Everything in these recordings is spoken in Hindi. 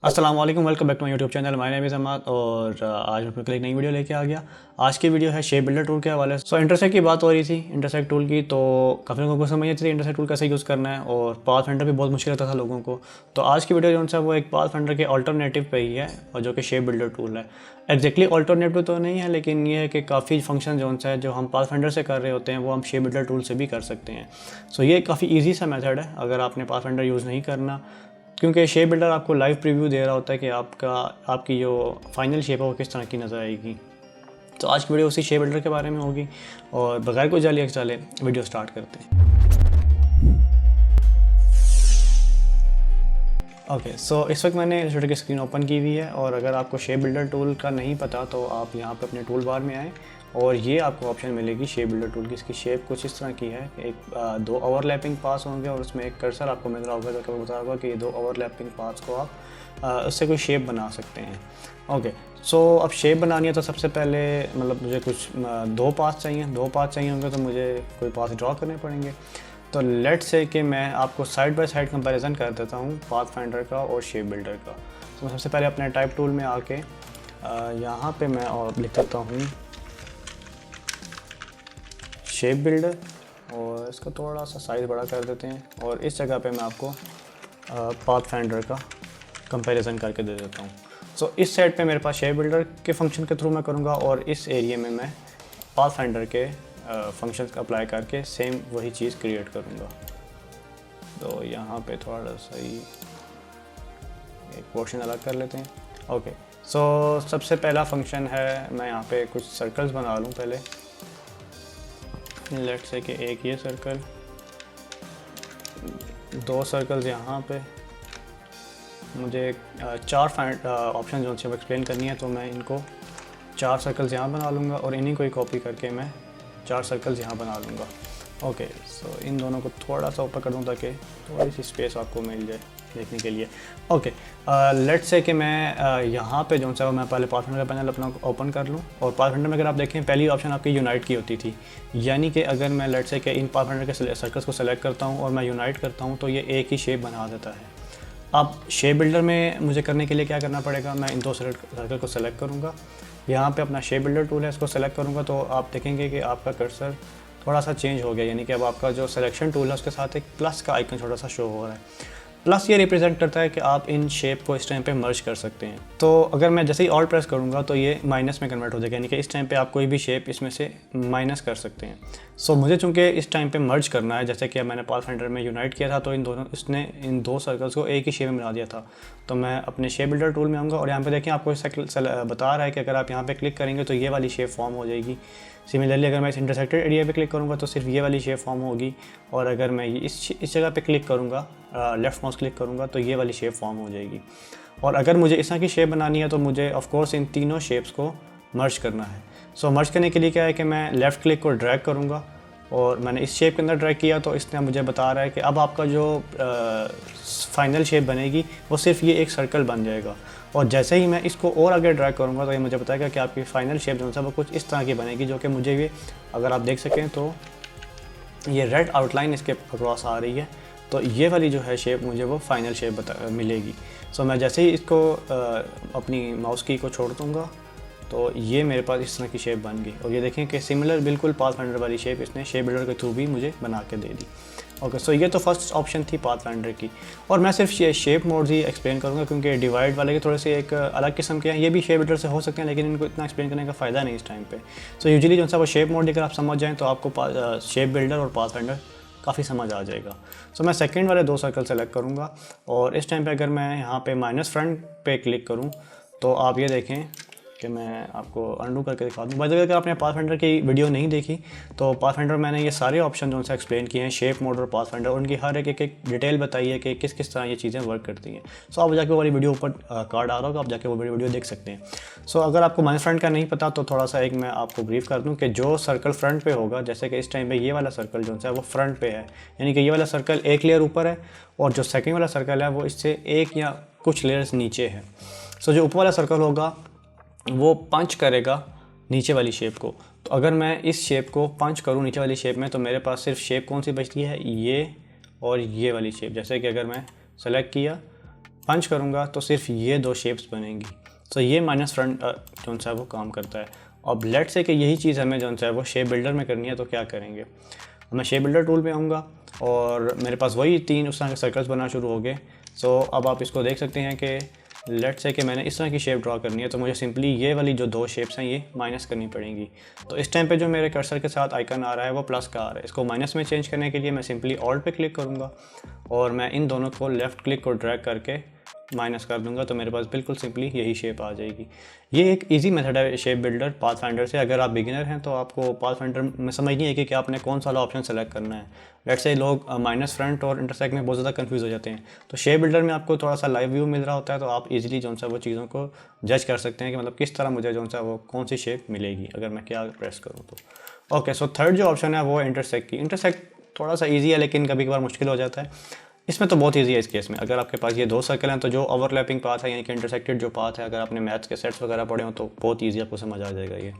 अस्सलाम वालेकुम, welcome back to my YouTube channel. My name is Ahmad और आज मैं अपने लिए एक नई वीडियो लेके आ गया। आज की वीडियो है शेप बिल्डर टूल के हवाले से। इंटरसेक्ट की बात हो रही थी, इंटरसेक्ट टूल की, तो काफ़ी लोगों को समझ नहीं थी इंटरसेक्ट टूल कैसे यूज़ करना है और पाथ फाइंडर भी बहुत मुश्किल रहता था लोगों को। तो आज की वीडियो जो है वो एक पाथ फाइंडर के अल्टरनेटिव पे ही है और जो कि शेप बिल्डर टूल है। एग्जैक्टली अल्टरनेटिव तो नहीं है, लेकिन ये है कि काफ़ी फंक्शन जो हम पाथ फाइंडर से कर रहे होते हैं वो हम शेप बिल्डर टूल से भी कर सकते हैं। ये काफ़ी ईजी सा मेथड है अगर आपने पाथ फाइंडर यूज़ नहीं करना, क्योंकि शेप बिल्डर आपको लाइव प्रीव्यू दे रहा होता है कि आपकी जो फाइनल शेप है वो किस तरह की नज़र आएगी। तो आज की वीडियो उसी शेप बिल्डर के बारे में होगी और बगैर कोई जाली डाले वीडियो स्टार्ट करते हैं। इस वक्त मैंने इलस्ट्रेटर की स्क्रीन ओपन की हुई है और अगर आपको शेप बिल्डर टूल का नहीं पता तो आप यहाँ पे अपने टूल बार में आएँ और ये आपको ऑप्शन मिलेगी शेप बिल्डर टूल की। इसकी शेप कुछ इस तरह की है, दो ओवरलैपिंग पास होंगे और उसमें एक कर्सर आपको मिल रहा होगा जो कि वो बता होगा कि ये दो ओवरलैपिंग पास को आप उससे कोई शेप बना सकते हैं। अब शेप बनानी है तो सबसे पहले मुझे कुछ दो पास चाहिए होंगे, तो मुझे कोई पास ड्रॉ करने पड़ेंगे। तो लेट से कि मैं आपको साइड बाय साइड कंपैरिजन कर देता हूँ पाथ फाइंडर का और शेप बिल्डर का। तो सबसे पहले अपने टाइप टूल में आके यहाँ पे मैं और लिख देता हूँ शेप बिल्डर और इसका थोड़ा सा साइज़ बड़ा कर देते हैं और इस जगह पे मैं आपको पाथ फाइंडर का कंपैरिजन करके दे देता हूँ। इस साइड पे मेरे पास शेप बिल्डर के फंक्शन के थ्रू मैं करूँगा और इस एरिया में मैं पाथ फाइंडर के फंक्शंस का अप्लाई करके सेम वही चीज़ क्रिएट करूँगा। तो यहाँ पे थोड़ा सा ही एक पोर्शन अलग कर लेते हैं। सबसे पहला फंक्शन है, मैं यहाँ पे कुछ सर्कल्स बना लूँ पहले। लेट से कि एक ये सर्कल, दो सर्कल्स यहाँ पे। मुझे चार ऑप्शन जो है वो एक्सप्लेन करनी है, तो मैं इनको चार सर्कल्स यहाँ बना लूँगा और इन्हीं को ही कॉपी करके मैं चार सर्कल्स यहाँ बना लूँगा। इन दोनों को थोड़ा सा ऊपर कर दूँ ताकि थोड़ी सी स्पेस आपको मिल जाए देखने के लिए। लेट से कि मैं यहाँ पे जो है मैं पहले पाथ फाइंडर का पैनल अपना ओपन कर लूँ और पाथ फाइंडर में अगर आप देखें पहली ऑप्शन आपकी यूनाइट की होती थी, यानी कि अगर मैं लेट से कि इन पाथ फाइंडर के सर्कल्स को सेलेक्ट करता हूँ और मैं यूनाइट करता हूँ तो ये एक ही शेप बना देता है। अब शेप बिल्डर में मुझे करने के लिए क्या करना पड़ेगा, मैं इन दो सर्कल को सेलेक्ट करूँगा, यहाँ पे अपना शेप बिल्डर टूल है इसको सेलेक्ट करूँगा, तो आप देखेंगे कि आपका कर्सर थोड़ा सा चेंज हो गया, यानी कि अब आपका जो सिलेक्शन टूल है उसके साथ एक प्लस का आइकन छोटा सा शो हो रहा है। प्लस ये रिप्रेजेंट करता है कि आप इन शेप को इस टाइम पे मर्ज कर सकते हैं। तो अगर मैं जैसे ही ऑल्ट प्रेस करूँगा तो ये माइनस में कन्वर्ट हो जाएगा, यानी कि इस टाइम पे आप कोई भी शेप इसमें से माइनस कर सकते हैं। मुझे चूँकि इस टाइम पे मर्ज करना है, जैसे कि मैंने पाथ फाइंडर में यूनाइट किया था तो इसने इन दो सर्कल्स को एक ही शेप में बना दिया था। तो मैं अपने शेप बिल्डर टूल में आऊँगा और यहाँ पे देखें आपको बता रहा है कि अगर आप यहाँ पे क्लिक करेंगे तो ये वाली शेप फॉर्म हो जाएगी। सिमिलरली अगर मैं इस इंटरसेक्टेड एरिया पे क्लिक करूँगा तो सिर्फ ये वाली शेप फॉर्म होगी और अगर मैं इस जगह पे क्लिक करूँगा, लेफ़्ट माउस क्लिक करूँगा तो ये वाली शेप फॉर्म हो जाएगी। और अगर मुझे इस तरह की शेप बनानी है तो मुझे ऑफ कोर्स इन तीनों शेप्स को मर्ज करना है। मर्ज करने के लिए क्या है कि मैं लेफ़्ट क्लिक को ड्रैग करूँगा और मैंने इस शेप के अंदर ड्रैग किया तो इसने मुझे बता रहा है कि अब आपका जो फाइनल शेप बनेगी वो सिर्फ ये एक सर्कल बन जाएगा। और जैसे ही मैं इसको और आगे ड्रैग करूँगा तो ये मुझे बताएगा कि आपकी फाइनल शेप जो है वो कुछ इस तरह की बनेगी, जो कि मुझे ये अगर आप देख सकें तो ये रेड आउटलाइन इसके अक्रॉस आ रही है। तो ये वाली जो है शेप मुझे वो फाइनल शेप मिलेगी। मैं जैसे ही इसको अपनी माउस की को छोड़ दूँगा तो ये मेरे पास इस तरह की शेप बन गई और ये देखें कि सिमिलर बिल्कुल पाथ फाइंडर वाली शेप इसने शेप बिल्डर के थ्रू भी मुझे बना के दे दी। ये तो फर्स्ट ऑप्शन थी पाथ फाइंडर की और मैं सिर्फ ये शेप मोड्स ही एक्सप्लेन करूँगा क्योंकि डिवाइड वाले के थोड़े से एक अलग किस्म के हैं, ये भी शेप बिल्डर से हो सकते हैं लेकिन इनको इतना एक्सप्लेन करने का फ़ायदा नहीं इस टाइम पे। यूजुअली जो सा वो शेप मोड अगर आप समझ जाएँ तो आपको शेप बिल्डर और पाथ फाइंडर काफ़ी समझ आ जाएगा। मैं सेकंड वाले दो सर्कल सेलेक्ट करूँगा और इस टाइम पे अगर मैं यहाँ पे माइनस फ्रंट पे क्लिक करूँ तो आप ये देखें कि मैं आपको अंडू करके दिखा दूँ। वैसे अगर आपने पाथ फाइंडर की वीडियो नहीं देखी तो पाथ फाइंडर मैंने ये सारे ऑप्शन जो उनसे एक्सप्लेन किए हैं, शेप मोड और पाथ फाइंडर, उनकी हर एक डिटेल बताई है कि किस किस तरह ये चीज़ें वर्क करती हैं। आप जाके वो वाली वीडियो ऊपर कार्ड आ रहा होगा, आप जाके वो वीडियो देख सकते हैं। अगर आपको माइनस फ्रंट का नहीं पता तो थोड़ा सा एक मैं आपको ब्रीफ कर दूँ कि जो सर्कल फ्रंट पे होगा, जैसे कि इस टाइम पे ये वाला सर्कल जो है वो फ्रंट पे है, यानी कि ये वाला सर्कल एक लेयर ऊपर है और जो सेकेंड वाला सर्कल है वो इससे एक या कुछ लेयर्स नीचे है। जो ऊपर वाला सर्कल होगा वो पंच करेगा नीचे वाली शेप को। तो अगर मैं इस शेप को पंच करूँ नीचे वाली शेप में तो मेरे पास सिर्फ शेप कौन सी बचती है, ये और ये वाली शेप। जैसे कि अगर मैं सेलेक्ट किया पंच करूँगा तो सिर्फ ये 2 शेप्स बनेंगी। तो ये माइनस फ्रंट जो सा है वो काम करता है। अब लेट्स से कि यही चीज़ हमें जो सा है वो शेप बिल्डर में करनी है, तो क्या करेंगे, मैं शेप बिल्डर टूल पे आऊँगा और मेरे पास वही 3 उस तरह के सर्कल्स बनना शुरू हो गए। सो अब आप इसको देख सकते हैं कि लेट्स से कि मैंने इस तरह की शेप ड्रॉ करनी है, तो मुझे सिंपली ये वाली जो 2 शेप्स हैं ये माइनस करनी पड़ेंगी। तो इस टाइम पे जो मेरे कर्सर के साथ आइकन आ रहा है वो प्लस का आ रहा है। इसको माइनस में चेंज करने के लिए मैं सिंपली ऑल्ट पे क्लिक करूँगा और मैं इन दोनों को लेफ़्ट क्लिक को ड्रैग करके माइनस कर दूंगा, तो मेरे पास बिल्कुल सिंपली यही शेप आ जाएगी। ये एक इजी मेथड है शेप बिल्डर पाथफाइंडर से। अगर आप बिगिनर हैं तो आपको पाथफाइंडर में समझ नहीं है कि आपने कौन सा वाला ऑप्शन सेलेक्ट करना है। लेट्स से लोग माइनस फ्रंट और इंटरसेक्ट में बहुत ज़्यादा कंफ्यूज हो जाते हैं, तो शेप बिल्डर में आपको थोड़ा सा लाइव व्यू मिल रहा होता है, तो आप इजीली जो सा वो चीज़ों को जज कर सकते हैं कि मतलब किस तरह मुझे जो सा वो कौन सी शेप मिलेगी अगर मैं क्या प्रेस करूँ तो। ओके, सो थर्ड जो ऑप्शन है वो है इंटरसेक्ट की। इंटरसेक्ट थोड़ा सा ईजी है लेकिन कभी कभार मुश्किल हो जाता है। इसमें तो बहुत ईजी है इस केस में। अगर आपके पास ये 2 सर्कल हैं तो जो ओवरलैपिंग पाथ है यानी कि इंटरसेक्टेड जो पाथ है, अगर आपने मैथ्स के सेट्स वगैरह पढ़े हो तो बहुत ईजी आपको समझ आ जाएगा ये।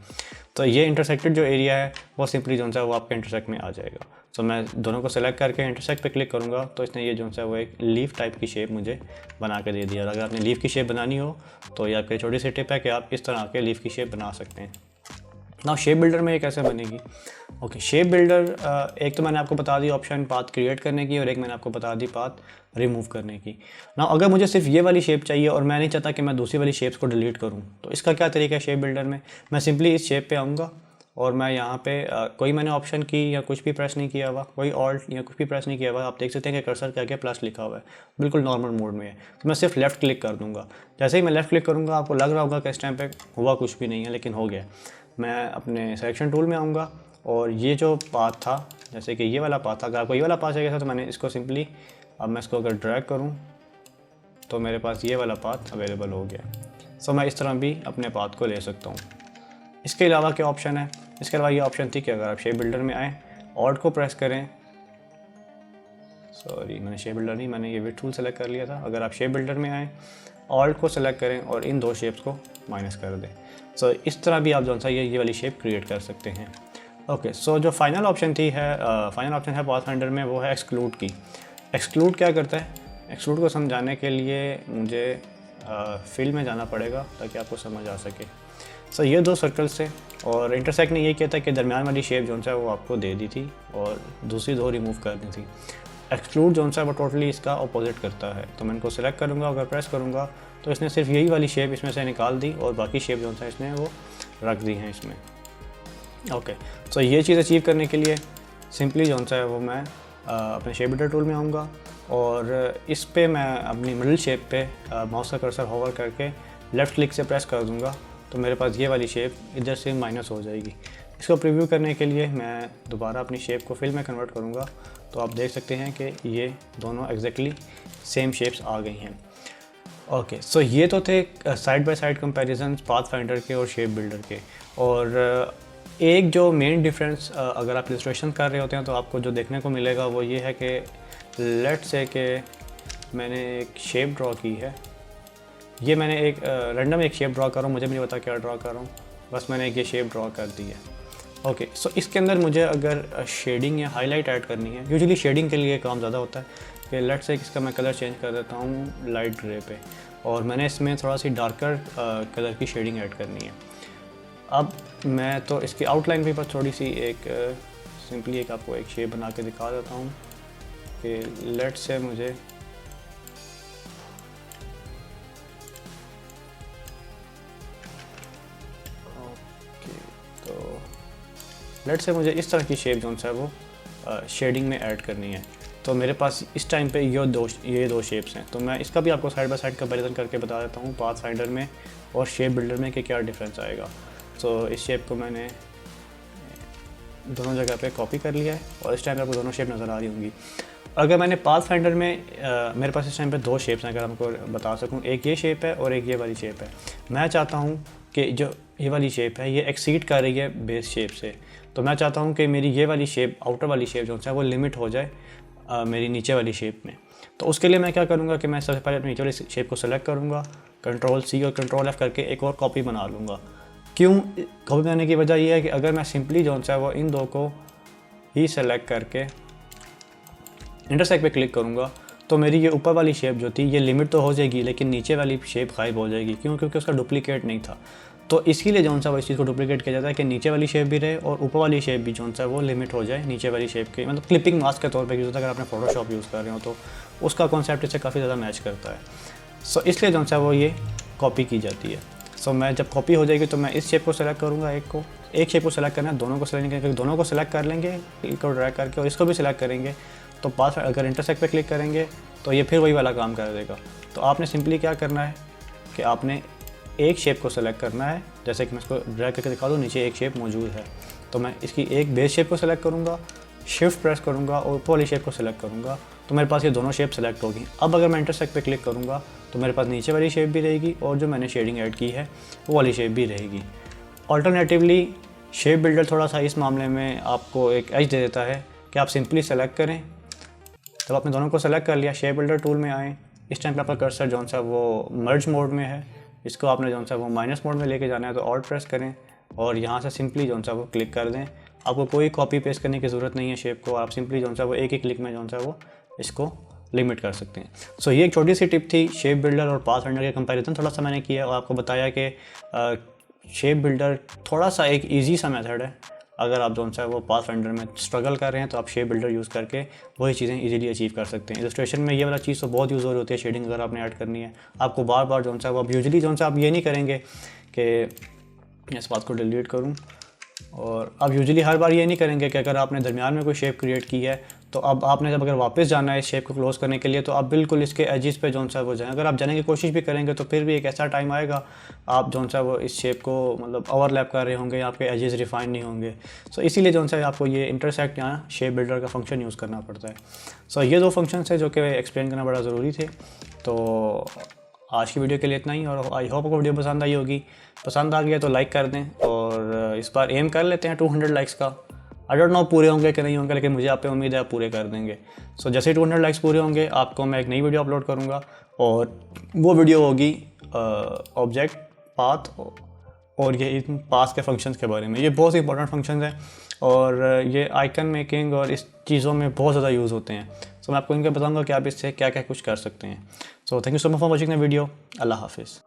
तो ये इंटरसेक्टेड जो एरिया है वो सिंपली जो सा वो आपके इंटरसेक्ट में आ जाएगा। तो मैं दोनों को सेलेक्ट करके इंटरसेक्ट पे क्लिक करूँगा तो इसने ये जो सा वो एक लीफ टाइप की शेप मुझे बना के दे दिया। और अगर आपने लीफ की शेप बनानी हो तो ये आपकी छोटी सी टिप है कि आप इस तरह के लीफ की शेप बना सकते हैं। ना शेप बिल्डर में ये कैसे बनेगी। ओके, शेप बिल्डर एक तो मैंने आपको बता दी ऑप्शन पाथ क्रिएट करने की और एक मैंने आपको बता दी पाथ रिमूव करने की। ना अगर मुझे सिर्फ ये वाली शेप चाहिए और मैं नहीं चाहता कि मैं दूसरी वाली शेप्स को डिलीट करूं, तो इसका क्या तरीका है शेप बिल्डर में। मैं सिंपली इस शेप पे आऊँगा और मैं यहाँ पे कोई मैंने ऑप्शन की या कुछ भी प्रेस नहीं किया हुआ, कोई ऑल्ट या कुछ भी प्रेस नहीं किया हुआ। आप देख सकते हैं कि कर्सर क्या क्या प्लस लिखा हुआ है, बिल्कुल नॉर्मल मोड में है। तो मैं सिर्फ लेफ़्ट क्लिक कर दूँगा। जैसे ही मैं लेफ़्ट क्लिक करूँगा आपको लग रहा होगा कि इस टाइम पे हुआ कुछ भी नहीं है, लेकिन हो गया। मैं अपने सिलेक्शन टूल में आऊँगा और ये जो पाथ था, जैसे कि ये वाला पाथ था, अगर आपको ये वाला पाथ चाहिए था तो मैंने इसको सिंपली, अब मैं इसको अगर ड्रैग करूँ तो मेरे पास ये वाला पाथ अवेलेबल हो गया। सो मैं इस तरह भी अपने पाथ को ले सकता हूँ। इसके अलावा क्या ऑप्शन है, इसके अलावा ये ऑप्शन थी कि अगर आप शेप बिल्डर में आएँ, ऑल्ट को प्रेस करें, सॉरी मैंने शेप बिल्डर नहीं, मैंने ये विड्थ टूल सेलेक्ट कर लिया था। अगर आप शेप बिल्डर में आएँ, ऑल्ट को सेलेक्ट करें और इन 2 शेप्स को माइनस कर दें। सो इस तरह भी आप जो सा ये वाली शेप क्रिएट कर सकते हैं। ओके, सो जो फाइनल ऑप्शन थी है फाइनल ऑप्शन है पाथफाइंडर में, वो है एक्सक्लूड की। एक्सक्लूड क्या करता है, एक्सक्लूड को समझाने के लिए मुझे फील्ड में जाना पड़ेगा ताकि आपको समझ आ सके। सो ये 2 सर्कल्स थे और इंटरसेक्ट ने ये किया था कि दरमियान वाली शेप जो सा वो आपको दे दी थी और दूसरी 2 रिमूव कर दी थी। एक्सक्लूड जो सा वो टोटली इसका अपोजिट करता है। तो मैं इनको सेलेक्ट करूँगा, अगर प्रेस करूँगा तो इसने सिर्फ यही वाली शेप इसमें से निकाल दी और बाकी शेप जो सा इसने वो रख दी हैं इसमें। ओके, तो ये चीज़ अचीव करने के लिए सिंपली जो सा है वो मैं अपने शेप बिल्डर टूल में आऊँगा और इस पे मैं अपनी मिडिल शेप पे माउस का कर्सर होवर करके लेफ़्ट क्लिक से प्रेस कर दूँगा, तो मेरे पास ये वाली शेप इधर से माइनस हो जाएगी। इसको प्रीव्यू करने के लिए मैं दोबारा अपनी शेप को फिल में कन्वर्ट करूँगा, तो आप देख सकते हैं कि ये दोनों एग्जैक्टली सेम शेप्स आ गई हैं। ओके, सो ये तो थे side by side comparison pathfinder के और शेप बिल्डर के। और एक जो मेन डिफरेंस अगर आप इलस्ट्रेशन कर रहे होते हैं तो आपको जो देखने को मिलेगा वो ये है कि लेट्स से कि मैंने एक शेप ड्रॉ की है, ये मैंने एक रैंडम एक शेप ड्रॉ कर रहा हूँ, मुझे भी नहीं पता क्या ड्रॉ कर रहा हूँ, बस मैंने एक ये शेप ड्रॉ कर दी है। ओके, सो इसके अंदर मुझे अगर शेडिंग या हाईलाइट ऐड करनी है, यूजुअली शेडिंग के लिए काम ज़्यादा होता है कि लेट्स से इसका मैं कलर चेंज कर देता हूँ लाइट ग्रे पे और मैंने इसमें थोड़ा सी डार्कर कलर की शेडिंग ऐड करनी है। अब मैं तो इसकी आउटलाइन पे बस थोड़ी सी एक सिंपली एक आपको एक शेप बना के दिखा देता हूँ कि लेट्स से मुझे लेट से मुझे इस तरह की शेप जो है वो शेडिंग में ऐड करनी है। तो मेरे पास इस टाइम पे ये दो शेप्स हैं, तो मैं इसका भी आपको साइड बाय साइड कंपैरिजन करके बता देता हूँ पाथफाइंडर में और शेप बिल्डर में कि क्या डिफरेंस आएगा। तो इस शेप को मैंने दोनों जगह पे कॉपी कर लिया है और इस टाइम पे आपको दोनों शेप नज़र आ रही होंगी। अगर मैंने पाथफाइंडर में मेरे पास इस टाइम पे 2 शेप्स हैं, अगर आपको बता सकूँ, एक ये शेप है और एक ये वाली शेप है। मैं चाहता हूँ कि जो ये वाली शेप है ये एक्सीड कर रही है बेस शेप से, तो मैं चाहता हूँ कि मेरी ये वाली शेप आउटर वाली शेप जो है वो लिमिट हो जाए मेरी नीचे वाली शेप में। तो उसके लिए मैं क्या करूँगा कि मैं सबसे पहले अपनी नीचे वाली शेप को सेलेक्ट करूँगा, Ctrl+C और Ctrl+F करके एक और कॉपी बना लूँगा। क्यों कॉपी बनाने की वजह यह है कि अगर मैं सिंपली जो है वो इन 2 को ही सेलेक्ट करके इंटरसेक्ट पे क्लिक करूँगा तो मेरी ये ऊपर वाली शेप जो थी ये लिमिट तो हो जाएगी, लेकिन नीचे वाली शेप गायब हो जाएगी। क्यों? क्योंकि उसका डुप्लीकेट नहीं था। तो इसके लिए जो सा वो इस चीज़ को डुप्लीकेट किया जाता है कि नीचे वाली शेप भी रहे और ऊपर वाली शेप भी जो सा वो लिमिट हो जाए नीचे वाली शेप के, मतलब क्लिपिंग मास्क के तौर पे यूज़ होता है। अगर आपने फोटोशॉप यूज़ कर रहे हो तो उसका कॉन्सेप्ट इससे काफ़ी ज़्यादा मैच करता है। सो इसलिए जो सा वो ये कॉपी की जाती है। सो मैं जब कॉपी हो जाएगी तो मैं इस शेप को सेलेक्ट करूँगा, एक शेप को सेलेक्ट करना है, दोनों को सेलेक्ट करके दोनों को सेलेक्ट कर लेंगे, क्लिक को ड्रैग करके, और इसको भी सिलेक्ट करेंगे। तो पास अगर इंटरसेक्ट पे क्लिक करेंगे तो ये फिर वही वाला काम कर देगा। तो आपने सिंपली क्या करना है कि आपने एक शेप को सेलेक्ट करना है। जैसे कि मैं इसको ड्रैग करके दिखा दूँ, नीचे एक शेप मौजूद है, तो मैं इसकी एक बेस शेप को सेलेक्ट करूँगा, शिफ्ट प्रेस करूँगा और ऊपर वाली शेप को सेलेक्ट करूँगा, तो मेरे पास ये दोनों शेप सेलेक्ट होगी। अब अगर मैं इंटरसेक्ट पे क्लिक करूँगा तो मेरे पास नीचे वाली शेप भी रहेगी और जो मैंने शेडिंग ऐड की है वो वाली शेप भी रहेगी। ऑल्टरनेटिवली शेप बिल्डर थोड़ा सा इस मामले में आपको एक एज दे देता है कि आप सिंपली सेलेक्ट करें। जब आपने दोनों को सेलेक्ट कर लिया, शेप बिल्डर टूल में आएँ, इस टाइम पे आपका कर्सर जौन सा वो मर्ज मोड में है, इसको आपने जौन सा वो माइनस मोड में लेके जाना है, तो ऑल्ट प्रेस करें और यहाँ से सिंपली जौन सा वो क्लिक कर दें। आपको कोई कॉपी पेस्ट करने की ज़रूरत नहीं है शेप को, आप सिंपली जौन सा वो एक ही क्लिक में जौन सा वो इसको लिमिट कर सकते हैं। सो ये एक छोटी सी टिप थी शेप बिल्डर और पाथ फाइंडर के कंपैरिजन थोड़ा सा मैंने किया और आपको बताया कि शेप बिल्डर थोड़ा सा एक ईजी सा मेथड है। अगर आप जौन सा वो पाथ फाइंडर में स्ट्रगल कर रहे हैं तो आप शेप बिल्डर यूज़ करके वही चीज़ें इजीली अचीव कर सकते हैं। इलस्ट्रेशन में ये वाला चीज़ तो बहुत यूज़ हो रही होती है, शेडिंग अगर आपने ऐड करनी है आपको बार बार जौन सा वो आप यूजुअली जौन सा आप ये नहीं करेंगे कि इस बात को डिलीट करूँ, और अब यूजुअली हर बार ये नहीं करेंगे कि अगर आपने दरमियान में कोई शेप क्रिएट की है तो अब आपने जब अगर वापस जाना है इस शेप को क्लोज करने के लिए तो आप बिल्कुल इसके एजिस पे जौन सा वो जाएं। अगर आप जाने की कोशिश भी करेंगे तो फिर भी एक ऐसा टाइम आएगा आप जौन सा वो इस शेप को मतलब ओवरलैप कर रहे होंगे, आपके एजिस रिफाइन नहीं होंगे। सो इसीलिए जौन सा आपको ये इंटरसेक्ट यहाँ शेप बिल्डर का फंक्शन यूज़ करना पड़ता है। सो ये दो फंक्शन है जो कि एक्सप्लेन करना बड़ा ज़रूरी थे। तो आज की वीडियो के लिए इतना ही, और आई होप आपको वीडियो पसंद आई होगी। पसंद आ गया तो लाइक कर दें, और इस बार एम कर लेते हैं 200 लाइक्स का। आई डोंट नो पूरे होंगे कि नहीं होंगे, लेकिन मुझे आप पे उम्मीद है आप पूरे कर देंगे। सो जैसे 200 लाइक्स पूरे होंगे आपको मैं एक नई वीडियो अपलोड करूँगा, और वो वीडियो होगी ऑब्जेक्ट पाथ और ये इन पास के फंक्शंस के बारे में। ये बहुत ही इंपॉर्टेंट फंक्शंस हैं और ये आइकन मेकिंग और इस चीज़ों में बहुत ज़्यादा यूज़ होते हैं। सो मैं आपको इनके बताऊंगा कि आप इससे क्या क्या कुछ कर सकते हैं। So thank you so much for watching the video. अल्लाह हाफिज़।